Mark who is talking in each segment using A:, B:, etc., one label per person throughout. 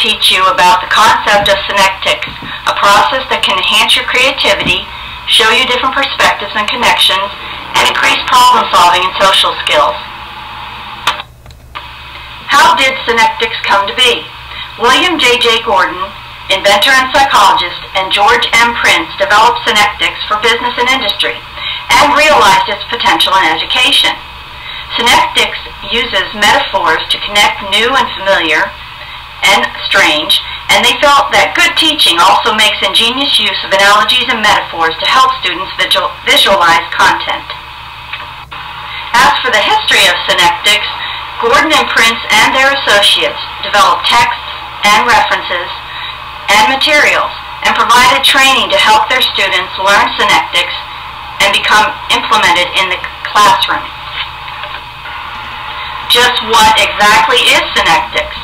A: teach you about the concept of synectics, a process that can enhance your creativity, show you different perspectives and connections, and increase problem solving and social skills. How did synectics come to be? William J. Gordon, inventor and psychologist, and George M. Prince developed synectics for business and industry and realized its potential in education. Synectics uses metaphors to connect new and familiar and strange, and they felt that good teaching also makes ingenious use of analogies and metaphors to help students visualize content. As for the history of synectics, Gordon and Prince and their associates developed texts and references and materials and provided training to help their students learn synectics and become implemented in the classroom. Just what exactly is synectics?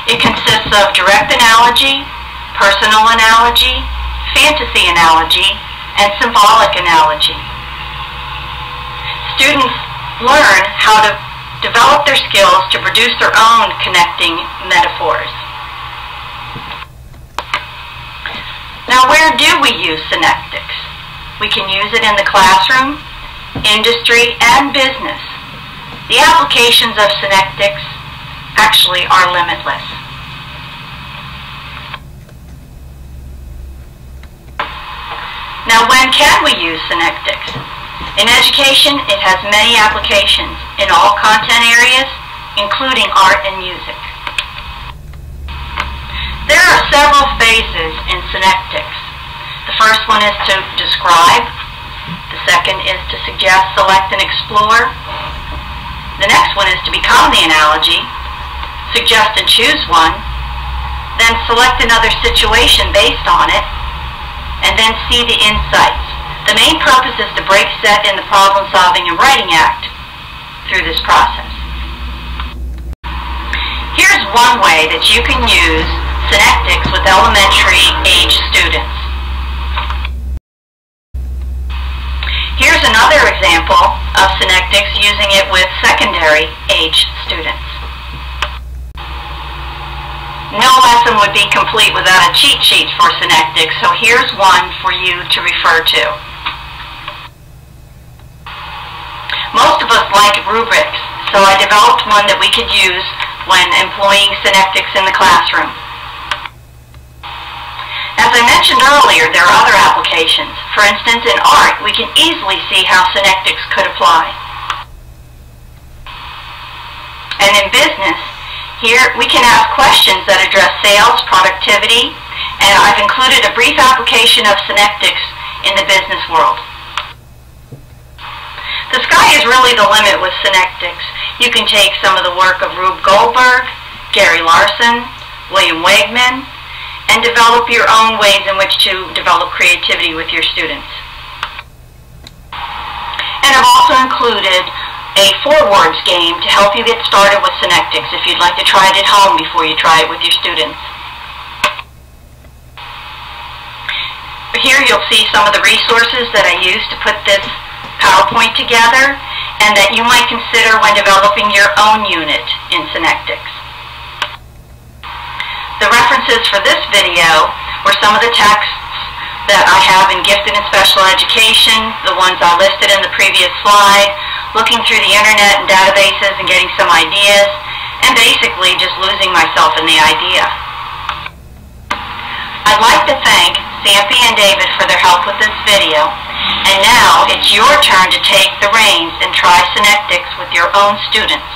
A: It consists of direct analogy, personal analogy, fantasy analogy, and symbolic analogy. Students learn how to develop their skills to produce their own connecting metaphors. Now, where do we use synectics? We can use it in the classroom, industry, and business. The applications of synectics actually are limitless. Now, when can we use synectics? In education, it has many applications in all content areas, including art and music. There are several phases in synectics. The first one is to describe. The second is to suggest, select, and explore. The next one is to become the analogy, suggest and choose one, then select another situation based on it, and then see the insights. The main purpose is to break set in the problem-solving and writing act through this process. Here's one way that you can use synectics with elementary age students. Here's another example of synectics using it with secondary age students. No lesson would be complete without a cheat sheet for synectics, so here's one for you to refer to. Most of us like rubrics, so I developed one that we could use when employing synectics in the classroom. As I mentioned earlier, there are other applications. For instance, in art, we can easily see how synectics could apply. And in business, here we can ask questions that address sales, productivity, and I've included a brief application of synectics in the business world. The sky is really the limit with synectics. You can take some of the work of Rube Goldberg, Gary Larson, William Wegman, and develop your own ways in which to develop creativity with your students. And I've also included a 4-words game to help you get started with synectics if you'd like to try it at home before you try it with your students. Here you'll see some of the resources that I used to put this PowerPoint together and that you might consider when developing your own unit in synectics. The references for this video were some of the texts that I have in gifted and special education, the ones I listed in the previous slide, looking through the internet and databases and getting some ideas, and basically just losing myself in the idea. I'd like to thank Sampy and David for their help with this video, and now it's your turn to take the reins and try synectics with your own students.